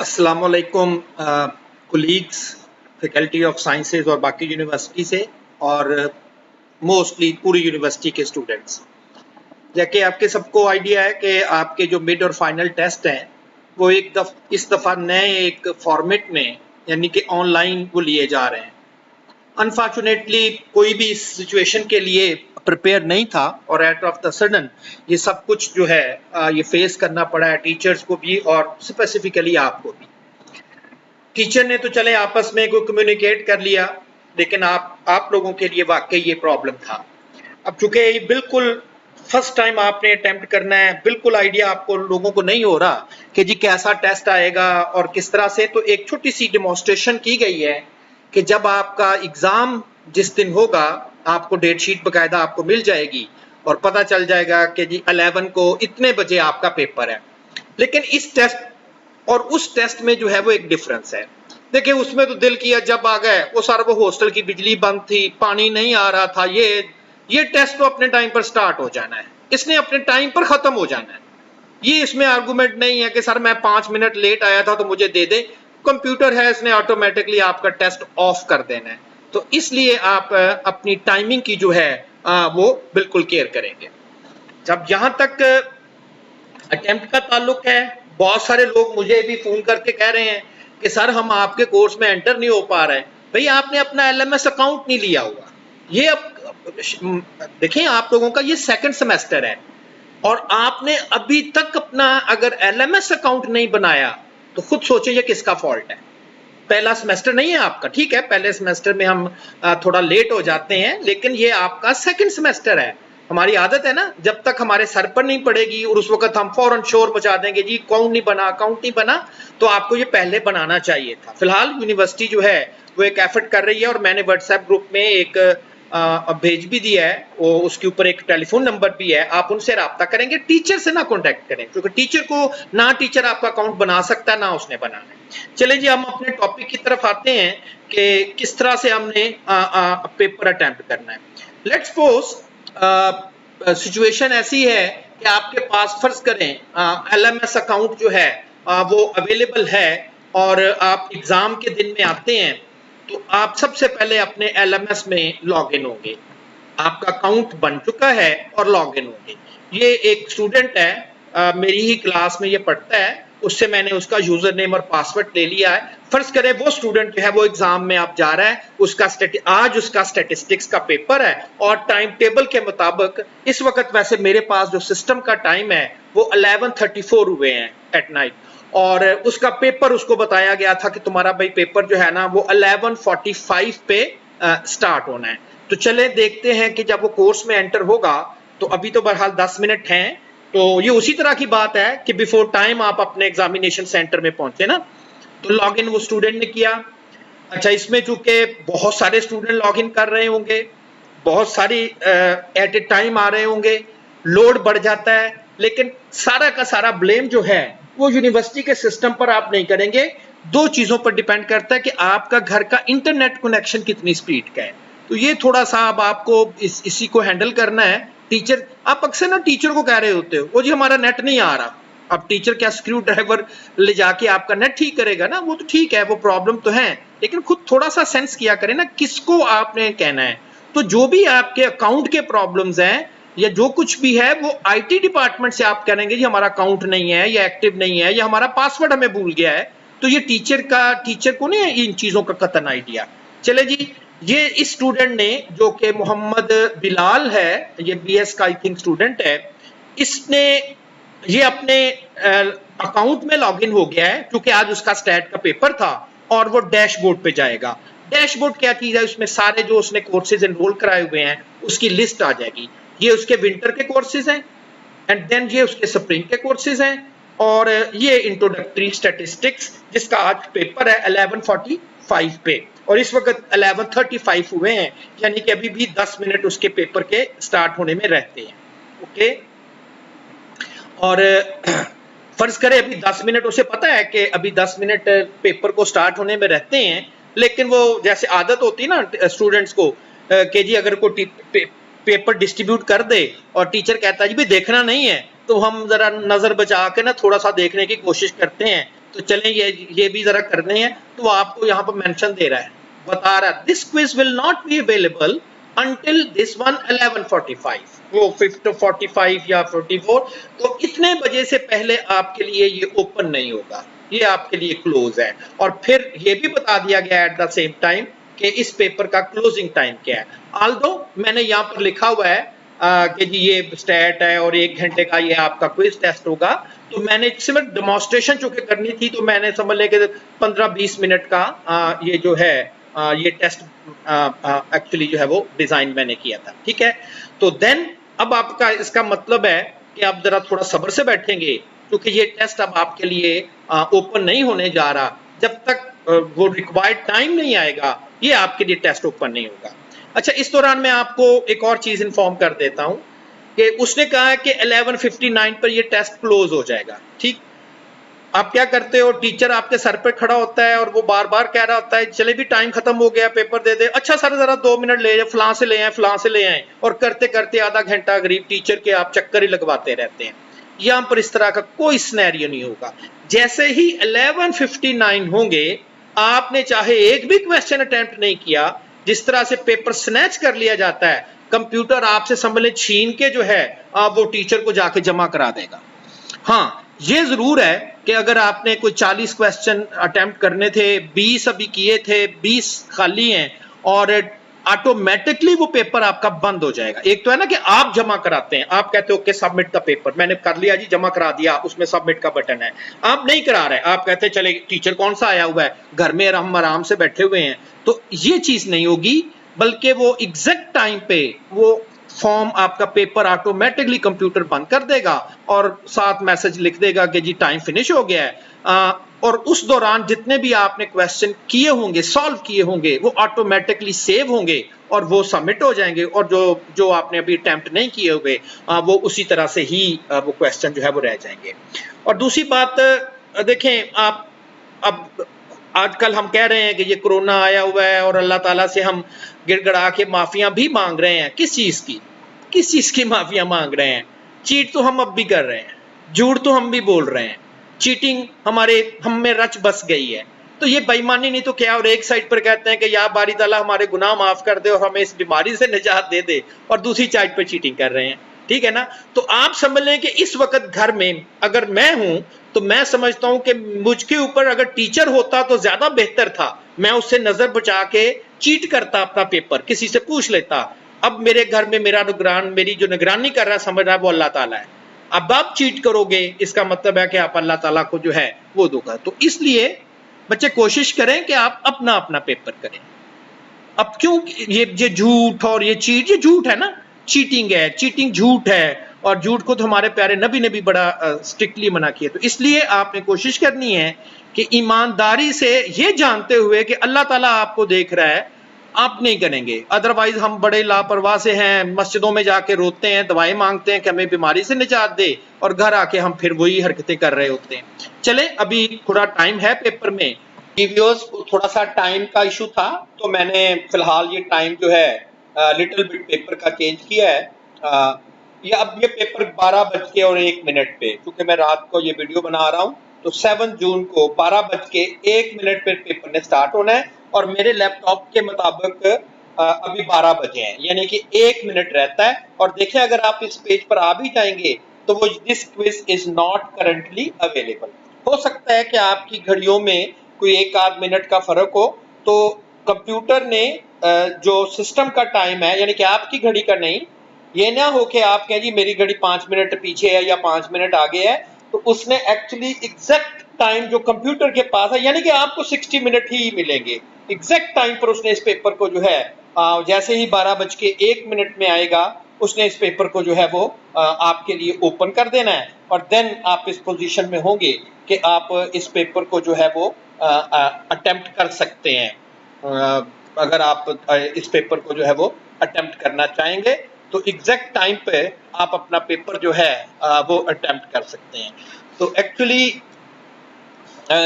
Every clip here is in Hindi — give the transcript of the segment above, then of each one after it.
अस्सलामुअलैकुम कुलीग्स, फैकल्टी ऑफ साइंसेज और बाकी यूनिवर्सिटी से और मोस्टली पूरी यूनिवर्सिटी के स्टूडेंट्स। जैसे आपके सबको आइडिया है कि आपके जो मिड और फाइनल टेस्ट हैं वो इस दफ़ा नए एक फॉर्मेट में यानी कि ऑनलाइन वो लिए जा रहे हैं। अनफॉर्चुनेटली कोई भी इस सिचुएशन के लिए प्रिपेयर नहीं था और एट ऑफ द सडन ये सब कुछ जो है ये फेस करना पड़ा है टीचर्स को भी और स्पेसिफिकली आपको भी। टीचर ने तो चले आपस में कोई कम्युनिकेट कर लिया, लेकिन आप लोगों के लिए वाकई ये प्रॉब्लम था। अब चूंकि बिल्कुल फर्स्ट टाइम आपने अटेम्प्ट करना है, बिल्कुल आइडिया आपको लोगों को नहीं हो रहा कि जी कैसा टेस्ट आएगा और किस तरह से, तो एक छोटी सी डेमोन्स्ट्रेशन की गई है कि जब आपका एग्जाम जिस दिन होगा आपको डेट शीट बकायदा आपको मिल जाएगी और पता चल जाएगा कि जी 11 को इतने बजे आपका पेपर है। लेकिन इस टेस्ट और उस टेस्ट में जो है वो एक डिफरेंस है। देखिए उसमें तो दिल किया जब आ गए वो सारा, वो हॉस्टल की बिजली बंद थी, पानी नहीं आ रहा था, ये टेस्ट तो अपने टाइम पर स्टार्ट हो जाना है, इसने अपने टाइम पर खत्म हो जाना है। ये इसमें आर्गुमेंट नहीं है कि सर मैं 5 मिनट लेट आया था तो मुझे दे दे, कंप्यूटर है इसने ऑटोमेटिकली आपका टेस्ट ऑफ कर देना है। तो इसलिए आप अपनी टाइमिंग की जो है वो बिल्कुल केयर करेंगे। जब यहां तक अटेम्प्ट का ताल्लुक है, बहुत सारे लोग मुझे भी फोन करके कह रहे हैं कि सर हम आपके कोर्स में एंटर नहीं हो पा रहे हैं। भाई आपने अपना एलएमएस अकाउंट नहीं लिया हुआ। ये अब देखें, आप लोगों का ये सेकंड सेमेस्टर है और आपने अभी तक अपना अगर एलएमएस अकाउंट नहीं बनाया तो खुद सोचिए ये किसका फॉल्ट है। पहला सेमेस्टर नहीं है आपका, ठीक है, पहले सेमेस्टर में हम थोड़ा लेट हो जाते हैं, लेकिन ये आपका सेकंड सेमेस्टर है। हमारी आदत है ना, जब तक हमारे सर पर नहीं पड़ेगी और उस वक्त हम फौरन शोर मचा देंगे जी अकाउंट नहीं बना, तो आपको ये पहले बनाना चाहिए था। फिलहाल यूनिवर्सिटी जो है वो एक एफर्ट कर रही है और मैंने व्हाट्सएप ग्रुप में एक भेज भी दिया है, वो उसके ऊपर एक टेलीफोन नंबर भी है, आप उनसे रब्ता करेंगे, टीचर से ना कॉन्टेक्ट करें, क्योंकि टीचर को ना टीचर आपका अकाउंट बना सकता है ना उसने बनाना है। चले जी हम अपने टॉपिक की तरफ आते हैं कि किस तरह से हमने पेपर अटेम्प्ट करना है। लेट्स सपोज सिचुएशन ऐसी है कि आपके पास फर्ज करें एलएमएस अकाउंट जो है वो अवेलेबल है और आप एग्जाम के दिन में आते हैं, तो आप सबसे पहले अपने एलएमएस में लॉगिन होंगे। आपका अकाउंट बन चुका है और लॉगिन होंगे। ये एक स्टूडेंट है मेरी ही क्लास में ये पढ़ता है, उससे मैंने उसका यूजर नेम और पासवर्ड ले लिया है। फर्ज करें वो स्टूडेंट जो है वो एग्जाम में आप जा रहा है, आज उसका स्टैटिस्टिक्स का पेपर है और टाइम टेबल के मुताबिक इस वक्त वैसे मेरे पास जो सिस्टम का टाइम है वो 11:34 हुए हैं एट नाइट, और उसका पेपर उसको बताया गया था कि तुम्हारा भाई पेपर जो है ना वो 11:45 पे स्टार्ट होना है। तो चले देखते हैं कि जब वो कोर्स में एंटर होगा, तो अभी तो बहरहाल 10 मिनट हैं, तो ये उसी तरह की बात है कि बिफोर टाइम आप अपने एग्जामिनेशन सेंटर में पहुंचे ना। तो लॉगिन वो स्टूडेंट ने किया। अच्छा, इसमें चूंकि बहुत सारे स्टूडेंट लॉगिन कर रहे होंगे, बहुत सारी एट ए टाइम आ रहे होंगे, लोड बढ़ जाता है, लेकिन सारा का सारा ब्लेम जो है वो यूनिवर्सिटी के सिस्टम पर आप नहीं करेंगे। दो चीजों पर डिपेंड करता है कि आपका घर का इंटरनेट कनेक्शन कितनी स्पीड का है। तो ये थोड़ा सा अब आपको इसी को हैंडल करना है। टीचर, आप अक्सर ना टीचर को कह रहे होते हो वो जी हमारा नेट नहीं आ रहा। अब टीचर क्या स्क्रू ड्राइवर ले जाके आपका नेट ठीक करेगा ना? वो तो ठीक है, वो प्रॉब्लम तो है, लेकिन खुद थोड़ा सा सेंस किया करें ना किसको आपने कहना है। तो जो भी आपके अकाउंट के प्रॉब्लम्स हैं या जो कुछ भी है वो आईटी डिपार्टमेंट से आप करेंगे जी हमारा अकाउंट नहीं है या एक्टिव नहीं है या हमारा पासवर्ड हमें भूल गया है। तो ये टीचर को नहीं इन चीजों का कतई आइडिया। चले जी, ये इस स्टूडेंट ने जो कि मोहम्मद बिलाल है, ये बीएस का आई थिंक स्टूडेंट है, इसने ये अपने अकाउंट में लॉगिन हो गया है क्योंकि आज उसका स्टैट का पेपर था और वो डैशबोर्ड पे जाएगा। डैशबोर्ड क्या चीज है? उसमें सारे जो उसने कोर्सेज एनरोल कराए हुए हैं उसकी लिस्ट आ जाएगी। ये उसके विंटर के कोर्सेज हैं एंड देन ये उसके स्प्रिंग के कोर्सेज हैं और ये इंट्रोडक्टरी स्टैटिस्टिक्स जिसका आज पेपर है 11:45 पे और इस वक्त 11:35 हुए हैं, यानी कि अभी भी 10 मिनट उसके पेपर के स्टार्ट होने में रहते हैं। ओके, और फर्ज करें अभी 10 मिनट, उसे पता है कि अभी 10 मिनट पेपर को स्टार्ट होने में रहते हैं, लेकिन वो जैसे आदत होती है ना स्टूडेंट्स को कि जी अगर कोई पेपर डिस्ट्रीब्यूट कर दे और टीचर कहता है जी भी देखना नहीं है, तो हम जरा नजर बचा के ना थोड़ा सा देखने की कोशिश करते हैं तो चलें ये भी जरा करने हैं। तो आपको यहाँ पर मेंशन दे रहा है, बता रहा है this quiz will not be available until this one 11:45, वो 45 या 44, तो इतने बजे से पहले आपके लिए ये ओपन नहीं होगा, ये आपके लिए क्लोज है। और फिर ये भी बता दिया गया एट द सेम टाइम कि इस पेपर का क्लोजिंग टाइम क्या है। ऑल्दो मैंने यहाँ पर लिखा हुआ है कि जी ये स्टैट है और 1 घंटे का ये आपका क्विज टेस्ट होगा, तो मैंने सिर्फ डेमोन्स्ट्रेशन चूंकि करनी थी तो मैंने समझ लें कि 15-20 मिनट का ये जो है ये टेस्ट एक्चुअली जो है वो डिजाइन मैंने किया था, ठीक है। तो देन अब आपका इसका मतलब है कि आप जरा थोड़ा सब्र से बैठेंगे, क्योंकि ये टेस्ट अब आपके लिए ओपन नहीं होने जा रहा जब तक वो रिक्वायर्ड टाइम नहीं आएगा, ये आपके लिए टेस्ट ओपन नहीं होगा। अच्छा, इस दौरान मैं आपको एक और चीज इन्फॉर्म कर देता हूं कि उसने कहा है कि 11:59 पर ये टेस्ट क्लोज हो जाएगा, ठीक। आप क्या करते हो, टीचर आपके सर पे खड़ा होता है और वो बार बार कह रहा होता है चले भी टाइम खत्म हो गया, पेपर दे दे, अच्छा सर जरा 2 मिनट ले जाए, फलां से ले आए, फलां से ले आए, और करते करते आधा घंटा गरीब टीचर के आप चक्कर ही लगवाते रहते हैं। यहाँ पर इस तरह का कोई सिनेरियो नहीं होगा। जैसे ही 11:59 होंगे, आपने चाहे एक भी क्वेश्चन अटेम्प्ट नहीं किया, जिस तरह से पेपर स्नैच कर लिया जाता है, कंप्यूटर आपसे संभले छीन के जो है आप वो टीचर को जाके जमा करा देगा। हाँ, ये जरूर है कि अगर आपने कोई 40 क्वेश्चन अटेम्प्ट करने थे, 20 अभी किए थे, 20 खाली हैं, और ऑटोमेटिकली वो पेपर आपका बंद हो जाएगा। एक तो है ना कि आप जमा कराते हैं, आप कहते हो कि सबमिट का पेपर मैंने कर लिया जी, जमा करा दिया, उसमें सबमिट का बटन है, आप नहीं करा रहे, आप कहते हैं चले टीचर कौन सा आया हुआ है, घर में हम आराम से बैठे हुए हैं, तो ये चीज नहीं होगी, बल्कि वो एग्जैक्ट टाइम पे वो फॉर्म आपका पेपर ऑटोमेटिकली कंप्यूटर बंद कर देगा और साथ मैसेज लिख देगा कि जी टाइम फिनिश हो गया है। और उस दौरान जितने भी आपने क्वेश्चन किए होंगे, सॉल्व किए होंगे, वो ऑटोमेटिकली सेव होंगे और वो सबमिट हो जाएंगे, और जो आपने अभी अटेम्प्ट नहीं किए हुए वो उसी तरह से ही वो क्वेश्चन जो है वो रह जाएंगे। और दूसरी बात देखें, आप अब आजकल हम कह रहे हैं कि ये कोरोना आया हुआ है और अल्लाह ताला से हम गिड़गड़ा के माफिया भी मांग रहे हैं। किस चीज की माफिया मांग रहे हैं? चीट तो हम अब भी कर रहे हैं, झूठ तो हम भी बोल रहे हैं, चीटिंग हम में रच बस गई है, तो ये बेईमानी नहीं तो क्या। और एक साइड पर कहते हैं कि या बारी ताला हमारे गुनाह माफ कर दे और हमें इस बीमारी से निजात दे दे, और दूसरी साइड पर चीटिंग कर रहे हैं, ठीक है ना। तो आप समझ लें कि इस वक्त घर में अगर मैं हूं तो मैं समझता हूं कि मुझके ऊपर अगर टीचर होता तो ज्यादा बेहतर था, मैं उससे नजर बचा के चीट करता अपना पेपर, किसी से पूछ लेता। अब मेरे घर में मेरी जो निगरानी कर रहा है, समझ रहा है वो अल्लाह ताला है। अब आप चीट करोगे, इसका मतलब है कि आप अल्लाह ताला को जो है वो दोगा। तो इसलिए बच्चे कोशिश करें कि आप अपना अपना पेपर करें। अब क्यों ये झूठ और ये चीट, ये झूठ है ना, चीटिंग है, चीटिंग झूठ है, और झूठ को तो हमारे प्यारे नबी ने भी बड़ा स्ट्रिक्टली मना किया। तो इसलिए आपने कोशिश करनी है कि ईमानदारी से, ये जानते हुए कि अल्लाह ताला आपको देख रहा है, आप नहीं करेंगे। अदरवाइज हम बड़े लापरवाह से हैं, मस्जिदों में जाके रोते हैं, दवाएं मांगते हैं कि हमें बीमारी से निजात दे, और घर आके हम फिर वही हरकतें कर रहे होते हैं। चले, अभी थोड़ा टाइम है पेपर में, वीडियोस थोड़ा सा टाइम का इशू था, तो मैंने फिलहाल ये टाइम जो है लिटिल बिट पेपर का चेंज किया है। अब ये पेपर 12:01 पे, क्योंकि मैं रात को ये वीडियो बना रहा हूँ, तो 7 जून को 12:01 पे पेपर ने स्टार्ट होना है, और मेरे लैपटॉप के मुताबिक अभी 12 बजे हैं, यानी कि 1 मिनट रहता है। और देखिए, अगर आप इस पेज पर आ भी जाएंगे तो वो this quiz is not currently available. हो सकता है कि आपकी घड़ियों में कोई 1-8 मिनट का फर्क हो, तो कंप्यूटर ने जो सिस्टम का टाइम है, यानी कि आपकी घड़ी का नहीं, ये ना हो कि आप कहें जी मेरी घड़ी 5 मिनट पीछे है या 5 मिनट आगे है, तो उसने एक्चुअली एग्जैक्ट टाइम जो कंप्यूटर के पास है, यानी कि आपको 60 मिनट ही मिलेंगे, एग्जैक्ट टाइम पर उसने इस पेपर को जो है जैसे ही 12:01 में आएगा, उसने इस पेपर को जो है वो आपके लिए ओपन कर देना है, और देन आप इस पोजीशन में होंगे कि आप इस पेपर को जो है वो अटेम्प्ट कर सकते हैं। अगर आप इस पेपर को जो है वो अटेम्प्ट करना चाहेंगे, तो एग्जैक्ट टाइम पे आप अपना पेपर जो है वो अटेम्प्ट कर सकते हैं। तो एक्चुअली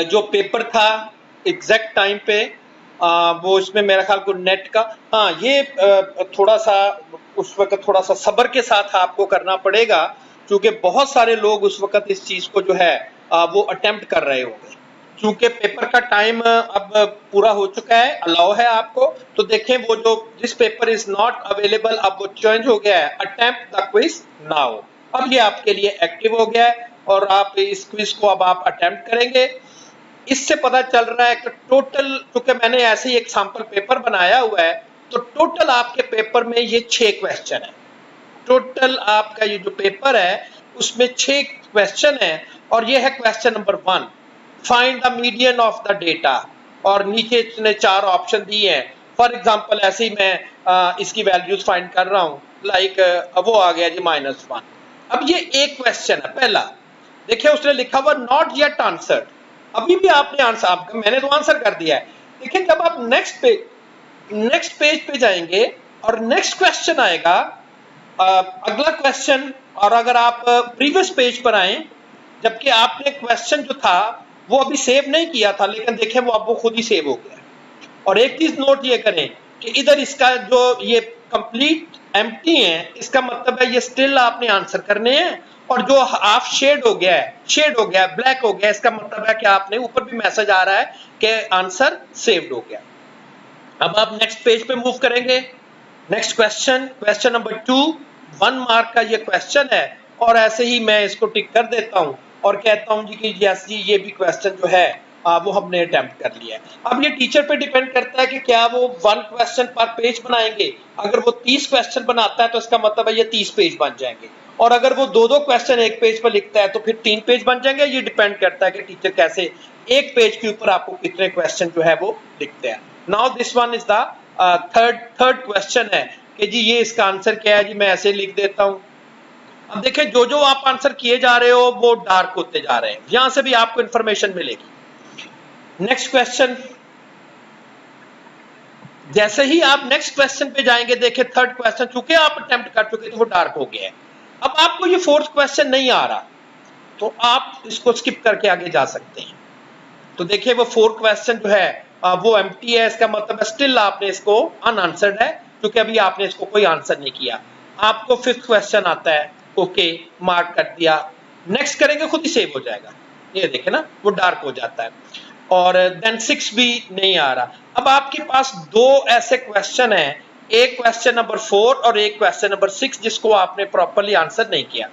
जो पेपर था एग्जैक्ट टाइम पे, वो इसमें मेरा ख्याल को नेट का, हाँ, ये थोड़ा सा उस वक्त थोड़ा सा सब्र के साथ आपको करना पड़ेगा, क्योंकि बहुत सारे लोग उस वक्त इस चीज को जो है वो अटेम्प्ट कर रहे होंगे। चूंकि पेपर का टाइम अब पूरा हो चुका है, अलाउ है आपको, तो देखें वो जो this paper is not available, अब वो चेंज हो गया है, अटेम्प्ट द क्विज नाउ। अब ये आपके लिए एक्टिव हो गया है और आप इस क्विज को अब आप अटेम्प्ट करेंगे। इससे पता चल रहा है कि टोटल, क्योंकि मैंने ऐसे ही एक सैंपल पेपर बनाया हुआ है, तो टोटल आपके पेपर में ये 6 क्वेश्चन है। टोटल आपका ये जो पेपर है उसमें 6 क्वेश्चन है और ये है question number 1, find the median of the data, और नीचे इसने 4 ऑप्शन दिए हैं। फॉर एग्जांपल ऐसे ही मैं इसकी वैल्यूज फाइंड कर रहा हूं, लाइक वो आ गया जी -1। अब ये एक क्वेश्चन है पहला, देखिए उसने लिखा हुआ नॉट येट आंसर्ड, अभी भी आपने आंसर, आपका मैंने तो आंसर कर दिया है। देखिए जब आप नेक्स्ट पेज पे जाएंगे और नेक्स्ट क्वेश्चन आएगा, अगला क्वेश्चन, और अगर आप प्रीवियस पेज पर आए, जबकि आपने क्वेश्चन जो था वो अभी सेव नहीं किया था, लेकिन देखें वो अब वो खुद ही सेव हो गया। और एक चीज नोट ये करें कि इधर इसका जो ये कंप्लीट एम्प्टी है, इसका मतलब है ये स्टिल आपने आंसर करने हैं, और जो हाफ शेड हो गया है, ब्लैक हो गया, इसका मतलब है कि आपने ऊपर भी मैसेज आ रहा है कि आंसर सेव्ड हो गया। अब आप नेक्स्ट पेज पे मूव करेंगे, नेक्स्ट क्वेश्चन नंबर 2, 1 मार्क का ये क्वेश्चन है, और ऐसे ही मैं इसको टिक कर देता हूं और कहता हूं जी कि यस जी ये भी क्वेश्चन जो है वो हमने अटेम्प्ट कर लिया है। अब ये टीचर पे डिपेंड करता है कि क्या वो 1 क्वेश्चन पर पेज बनाएंगे। अगर वो 30 क्वेश्चन बनाता है तो इसका मतलब है ये 30 पेज बन जाएंगे, और अगर वो 2-2 क्वेश्चन एक पेज पर लिखता है तो फिर 3 पेज बन जाएंगे। ये डिपेंड करता है कि टीचर कैसे एक पेज के ऊपर आपको कितने क्वेश्चन जो है वो लिखते हैं। Now this one is the third question है कि जी ये इसका आंसर क्या है जी, मैं ऐसे लिख देता हूं। अब देखें जो जो आप आंसर किए जा रहे हो वो डार्क होते जा रहे हैं, यहां से भी आपको इंफॉर्मेशन मिलेगी। नेक्स्ट क्वेश्चन, जैसे ही आप नेक्स्ट क्वेश्चन पे जाएंगे, देखिए थर्ड क्वेश्चन चूंकि आप अटेम्प्ट कर चुके तो वो डार्क हो गया है। अब आपको ये फोर्थ क्वेश्चन नहीं आ रहा तो आप इसको स्किप करके आगे जा सकते हैं। तो देखिए वो फोर्थ क्वेश्चन जो है वो एम्प्टी है, इसका मतलब है स्टिल आपने इसको अनआंसर्ड है, क्योंकि अभी आपने इसको कोई आंसर नहीं किया। आपको फिफ्थ क्वेश्चन आता है, ओके मार्क कर दिया, नेक्स्ट करेंगे खुद ही सेव हो जाएगा। ये देखे ना वो डार्क हो जाता है। और देन 6 भी नहीं आ रहा। अब आपके पास 2 ऐसे क्वेश्चन है, एक क्वेश्चन नंबर 4 और एक क्वेश्चन नंबर 6 जिसको आपने प्रॉपर्ली आंसर नहीं किया।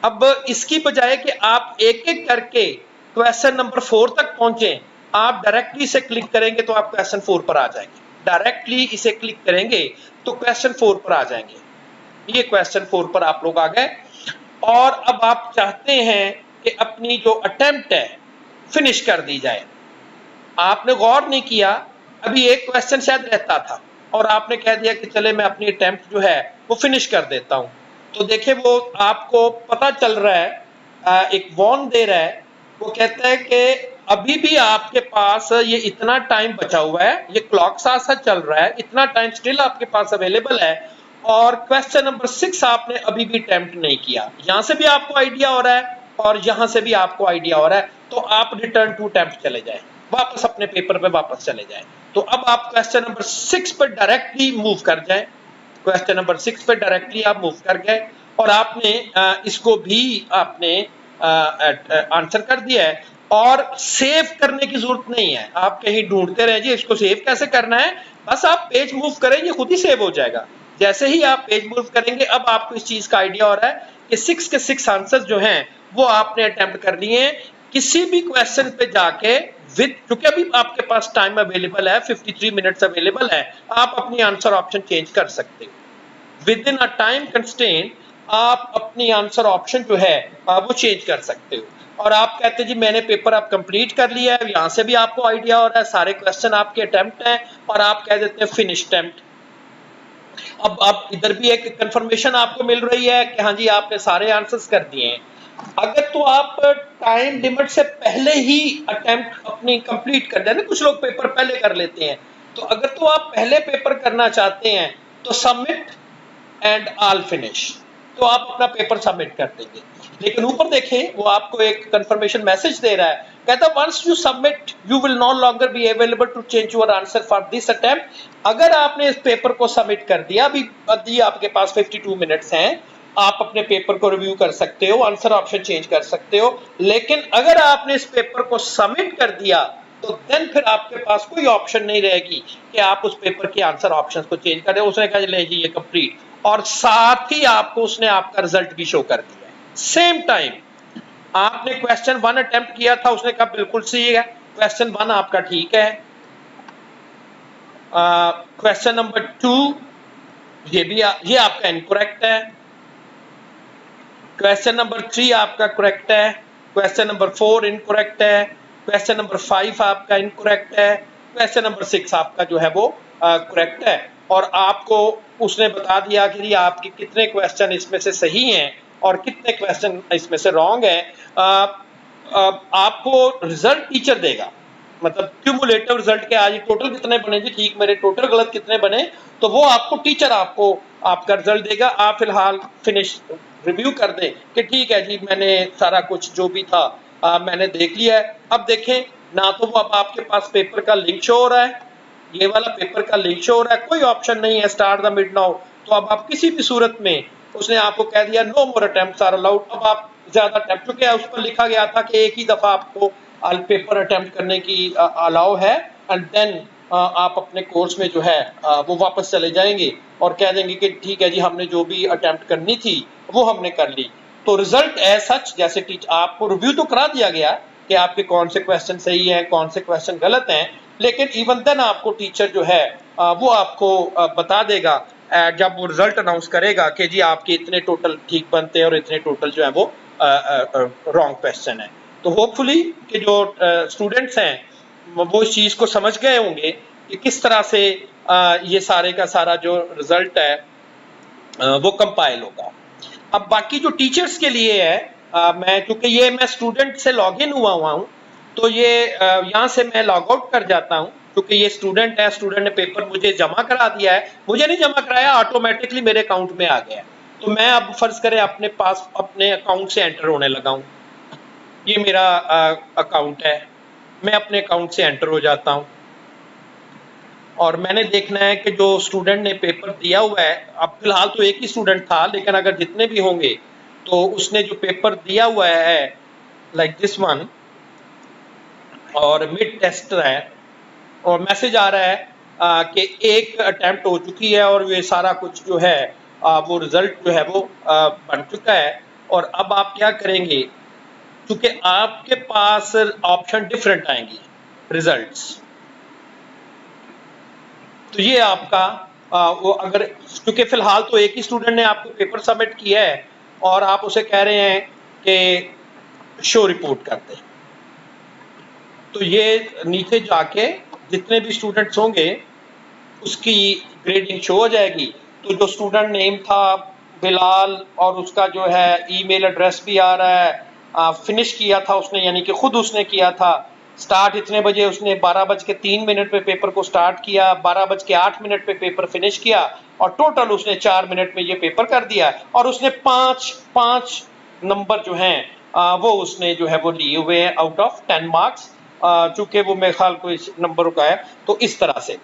अब इसकी बजाय कि आप एक एक करके क्वेश्चन नंबर 4 तक पहुंचे, आप डायरेक्टली इसे क्लिक करेंगे तो आप क्वेश्चन 4 पर आ जाएंगे। डायरेक्टली इसे क्लिक करेंगे तो क्वेश्चन 4 पर आ जाएंगे। ये क्वेश्चन 4 पर आप लोग आ गए, और अब आप चाहते हैं कि अपनी जो अटेम्प्ट है फिनिश कर दी जाए। आपने गौर नहीं किया, अभी एक क्वेश्चन शायद रहता था और आपने कह दिया कि चले मैं अपनी अटेम्प्ट जो है वो फिनिश कर देता हूं। तो देखिए वो आपको पता चल रहा है, एक वॉर्न दे रहा है, वो कहता है कि अभी भी आपके पास ये इतना टाइम बचा हुआ है, ये क्लॉक साथ साथ चल रहा है, इतना टाइम स्टिल आपके पास अवेलेबल है, और क्वेश्चन नंबर 6 आपने अभी भी अटेम्प्ट नहीं किया। यहां से भी आपको आइडिया हो रहा है और यहां से भी आपको आइडिया हो रहा है, तो आप रिटर्न टू अटेम्प्ट चले जाए, वापस अपने पेपर पे वापस चले जाए। तो अब आप क्वेश्चन नंबर 6 पर डायरेक्टली मूव कर जाए, क्वेश्चन नंबर 6 पे डायरेक्टली आप मूव कर गए और आपने इसको भी आपने आंसर कर दिया है, और सेव करने की जरूरत नहीं है। आप कहीं ढूंढते रहिए इसको सेव कैसे करना है, बस आप पेज मूव करें, ये खुद ही सेव हो जाएगा। जैसे ही आप पेज मूव करेंगे अब आपको इस चीज का आइडिया हो रहा है कि 6 के 6 आंसर जो हैं वो आपने अटेम्प्ट कर लिए हैं। किसी भी क्वेश्चन पे जाके क्योंकि अभी आपके पास टाइम अवेलेबल है, 53 मिनट्स अवेलेबल है, आप अपनी आंसर ऑप्शन चेंज कर सकते हो। With in a time constraint आप अपनी आंसर ऑप्शन जो है वो चेंज कर सकते हो। और आप कहते हैं जी मैंने पेपर आप कंप्लीट कर लिया है, यहां से भी आपको आइडिया हो रहा है सारे क्वेश्चन आपके अटेम्प्ट हैं, और आप कह देते हैं फिनिश अटेम्प्ट। अब इधर भी एक कंफर्मेशन आपको मिल रही है कि हाँ जी आपने सारे आंसर्स कर दिए हैं। अगर तो आप टाइम लिमिट से पहले ही अटेम्प्ट अपनी कंप्लीट कर दें, कुछ लोग पेपर पहले कर लेते हैं, तो अगर तो आप पहले पेपर करना चाहते हैं तो सबमिट एंड ऑल फिनिश, तो आप अपना पेपर सबमिट कर देंगे। लेकिन ऊपर देखें वो आपको एक कंफर्मेशन मैसेज दे रहा है, कहता है once you submit you will no longer be available to change your answer for this attempt. अगर आपने इस पेपर को सबमिट कर दिया, अभी आपके पास 52 मिनट्स हैं, आप अपने पेपर को रिव्यू कर सकते हो, आंसर ऑप्शन चेंज कर सकते हो। लेकिन अगर आपने इस पेपर को सबमिट कर दिया तो देन फिर आपके पास कोई ऑप्शन नहीं रहेगी कि आप उस पेपर के आंसर ऑप्शन को चेंज करें। उसने कहा ले जी ये कंप्लीट, और साथ ही आपको उसने आपका रिजल्ट भी शो कर दिया सेम टाइम। आपने क्वेश्चन 1 अटेम्प्ट किया था, उसने कहा बिल्कुल सही है, क्वेश्चन 1 आपका ठीक है। क्वेश्चन नंबर 2 ये आपका इनकरेक्ट है। क्वेश्चन नंबर 3 आपका करेक्ट है। क्वेश्चन नंबर 4 इनकरेक्ट है। क्वेश्चन नंबर 5 आपका इनकरेक्ट है। क्वेश्चन नंबर 6 आपका जो है वो करेक्ट है। और आपको उसने बता दिया कि आपके कितने क्वेश्चन इसमें से सही हैं और कितने क्वेश्चन इसमें से रॉन्ग है। आपको रिजल्ट टीचर देगा, मतलब क्यूमुलेटिव रिजल्ट के आज टोटल कितने बने जी, ठीक मेरे टोटल गलत कितने बने, तो वो आपको टीचर आपको आपका रिजल्ट देगा। आप फिलहाल फिनिश रिव्यू कर दें कि ठीक है जी मैंने सारा कुछ जो भी था मैंने देख लिया है। अब देखें ना तो वो अब आपके पास पेपर का लिंक शो हो रहा है, ये वाला पेपर का लिंक शो हो रहा है, कोई ऑप्शन नहीं है स्टार्ट द मिड नाउ। तो अब आप किसी भी सूरत में, उसने आपको कह दिया no more attempts are allowed, अब आप ज्यादा अटेम्प्ट, क्योंकि उस पर लिखा गया था कि एक ही दफा आपको पेपर अटेम्प्ट करने की अलाउ है, एंड देन आप अपने कोर्स में जो है वो वापस चले जाएंगे और कह देंगे कि ठीक है जी हमने जो भी अटेम्प्ट करनी थी वो हमने कर ली। तो रिजल्ट एज सच, जैसे टीचर आपको रिव्यू तो करा दिया गया कि आपके कौन से क्वेश्चन सही हैं कौन से क्वेश्चन गलत हैं, लेकिन इवन देन आपको टीचर जो है वो आपको बता देगा जब वो रिजल्ट अनाउंस करेगा कि जी आपके इतने टोटल ठीक बनते हैं और इतने टोटल जो है वो रॉन्ग क्वेश्चन है। तो होपफुली कि जो स्टूडेंट्स हैं वो इस चीज़ को समझ गए होंगे कि किस तरह से ये सारे का सारा जो रिजल्ट है वो कंपाइल होगा। अब बाकी जो टीचर्स के लिए है, मैं क्योंकि ये मैं स्टूडेंट से लॉग इन हुआ हूँ, तो ये यहाँ से मैं लॉग आउट कर जाता हूँ क्योंकि ये स्टूडेंट है, स्टूडेंट ने पेपर मुझे जमा करा दिया है, मुझे नहीं जमा कराया, ऑटोमेटिकली मेरे अकाउंट में आ गया। तो मैं अब फर्ज करें अपने पास अपने अकाउंट से एंटर होने लगा हूँ, ये मेरा अकाउंट है, मैं अपने अकाउंट से एंटर हो जाता हूँ और मैंने देखना है कि जो स्टूडेंट ने पेपर दिया हुआ है, अब फिलहाल तो एक ही स्टूडेंट था, लेकिन अगर जितने भी होंगे तो उसने जो पेपर दिया हुआ है लाइक दिस वन और मिड टेस्ट है और मैसेज आ रहा है कि एक अटेम्प्ट हो चुकी है और ये सारा कुछ जो है वो रिजल्ट जो है वो बन चुका है। और अब आप क्या करेंगे, क्योंकि आपके पास ऑप्शन डिफरेंट आएंगी रिजल्ट्स, तो ये आपका वो अगर, क्योंकि फिलहाल तो एक ही स्टूडेंट ने आपको पेपर सबमिट किया है और आप उसे कह रहे हैं कि शो रिपोर्ट कर दें, तो ये नीचे जाके जितने भी स्टूडेंट्स होंगे उसकी ग्रेडिंग शो हो जाएगी। तो जो स्टूडेंट नेम था बिलाल और उसका जो है ईमेल एड्रेस भी आ रहा है, फिनिश किया था उसने, यानी कि खुद उसने किया था, स्टार्ट इतने बजे उसने 12:03 पे पेपर को स्टार्ट किया, 12:08 पे पेपर फिनिश किया और टोटल उसने 4 मिनट में ये पेपर कर दिया और उसने 5 नंबर जो हैं वो उसने जो है वो लिए हुए हैं आउट ऑफ 10 मार्क्स, चूंकि वो मेरे ख्याल को इस नंबरों का है। तो इस तरह से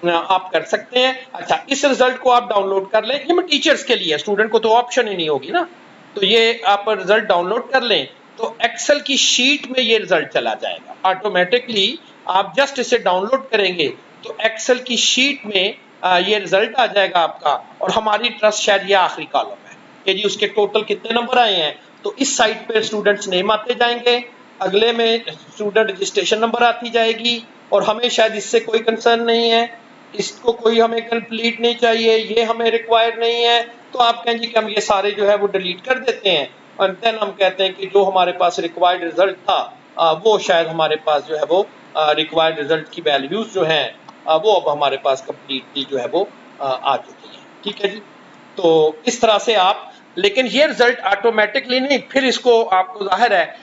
आप कर सकते हैं। अच्छा, इस रिजल्ट को आप डाउनलोड कर लें, ये मैं टीचर्स के लिए, स्टूडेंट को तो ऑप्शन ही नहीं होगी ना, तो ये आप रिजल्ट डाउनलोड कर लें तो एक्सेल की शीट में ये रिजल्ट चला जाएगा ऑटोमेटिकली। आप जस्ट इसे डाउनलोड करेंगे तो एक्सेल की शीट में ये रिजल्ट आ जाएगा आपका, और हमारी ट्रस्ट शायद ये आखिरी कॉलम है कि जी उसके टोटल कितने नंबर आए हैं। तो इस साइट पे स्टूडेंट्स नेम आते जाएंगे, अगले में स्टूडेंट रजिस्ट्रेशन नंबर आती जाएगी, और हमें शायद इससे कोई कंसर्न नहीं है, इसको कोई हमें कंप्लीट नहीं चाहिए, ये हमें रिक्वायर नहीं है, तो आप कहेंगे कि हम ये सारे जो है वो डिलीट कर देते हैं और देन हम कहते हैं कि जो हमारे पास रिक्वायर्ड रिजल्ट था वो शायद हमारे पास जो है वो रिक्वायर्ड रिजल्ट की वैल्यूज जो हैं वो अब हमारे पास कंप्लीटली जो है वो आ चुकी है। ठीक है जी, तो इस तरह से आप, लेकिन ये रिजल्ट ऑटोमेटिकली नहीं, फिर इसको आपको जाहिर है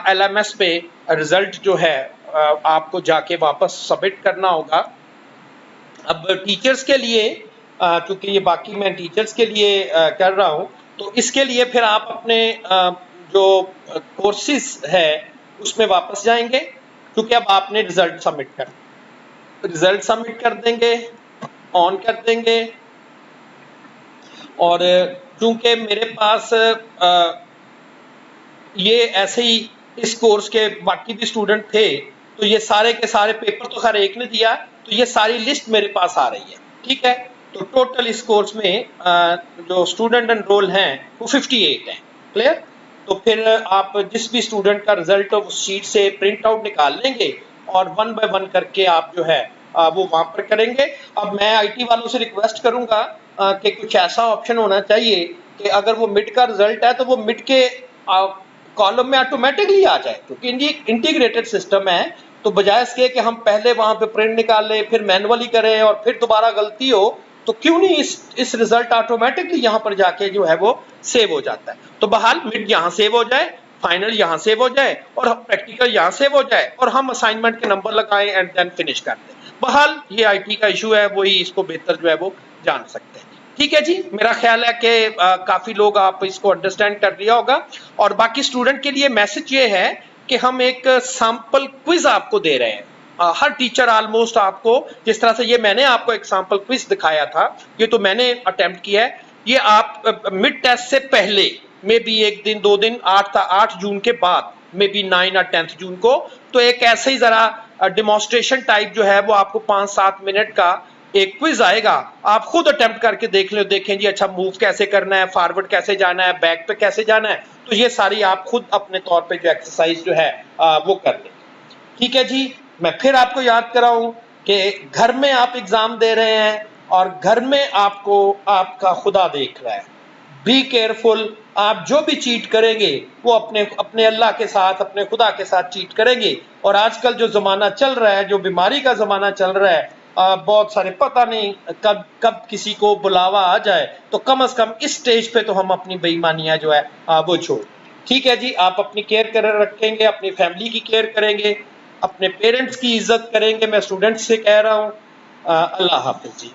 LMS पे रिजल्ट जो है आपको जाके वापस सबमिट करना होगा। अब टीचर्स के लिए क्योंकि ये बाकी मैं टीचर्स के लिए कर रहा हूँ, तो इसके लिए फिर आप अपने जो कोर्सेज है उसमें वापस जाएंगे, क्योंकि अब आपने रिजल्ट सबमिट कर देंगे, ऑन कर देंगे और चूंकि मेरे पास ये ऐसे ही इस कोर्स के बाकी भी स्टूडेंट थे, तो ये सारे के सारे पेपर तो खैर एक ने दिया, तो ये सारी लिस्ट मेरे पास आ रही है। ठीक है, तो टोटल इस कोर्स में जो स्टूडेंट एनरोल हैं वो 58 हैं। क्लियर? तो फिर आप जिस भी स्टूडेंट का रिजल्ट उस शीट से प्रिंट आउट निकाल लेंगे और 1 बाय 1 करके आप जो है वो वहां पर करेंगे। अब मैं आईटी वालों से रिक्वेस्ट करूंगा कि कुछ ऐसा ऑप्शन होना चाहिए कि अगर वो मिड का रिजल्ट है तो वो मिड के कॉलम में ऑटोमेटिकली आ जाए, क्योंकि इंटीग्रेटेड सिस्टम है। तो बजाय इसके कि हम पहले वहां पे प्रिंट निकालें, फिर मैनुअली करें और फिर दोबारा गलती हो, तो क्यों नहीं इस रिजल्ट ऑटोमेटिकली यहाँ पर जाके जो है वो सेव हो जाता है। तो बहरहाल मिड यहाँ सेव हो जाए, फाइनल यहाँ सेव हो जाए और प्रैक्टिकल यहाँ सेव हो जाए और हम असाइनमेंट के नंबर लगाएं एंड देन फिनिश कर दें। बहरहाल ये आईटी का इशू है, वही इसको बेहतर जो है वो जान सकते हैं। ठीक है जी, मेरा ख्याल है कि काफी लोग आप इसको अंडरस्टैंड कर लिया होगा। और बाकी स्टूडेंट के लिए मैसेज ये है कि हम एक सैंपल क्विज आपको दे रहे हैं। हर टीचर ऑलमोस्ट आपको, जिस तरह से ये मैंने आपको एक सैंपल क्विज दिखाया था, ये तो मैंने अटेम्प्ट किया है, ये आप मिड टेस्ट से पहले मे बी 1 दिन 2 दिन 8 जून के बाद मे बी 9 और 10 जून को, तो एक ऐसे ही जरा डेमोन्स्ट्रेशन टाइप जो है वो आपको 5-7 मिनट का एक क्विज आएगा, आप खुद अटेम्प्ट करके देख लो, देखें जी अच्छा मूव कैसे करना है, फॉरवर्ड कैसे जाना है, बैक पे कैसे जाना है। तो ये सारी आप खुद अपने तौर पे जो एक्सरसाइज जो है वो कर लें। ठीक है जी, मैं फिर आपको याद कराऊं कि घर में आप एग्जाम दे रहे हैं और घर में आपको आपका खुदा देख रहा है। बी केयरफुल, आप जो भी चीट करेंगे वो अपने अल्लाह के साथ, अपने खुदा के साथ चीट करेंगे। और आजकल जो जमाना चल रहा है, जो बीमारी का जमाना चल रहा है, बहुत सारे पता नहीं कब किसी को बुलावा आ जाए, तो कम से कम इस स्टेज पे तो हम अपनी बेईमानियां जो है वो छोड़। ठीक है जी, आप अपनी केयर कर रखेंगे, अपनी फैमिली की केयर करेंगे, अपने पेरेंट्स की इज्जत करेंगे, मैं स्टूडेंट्स से कह रहा हूँ। अल्लाह हाफिज जी।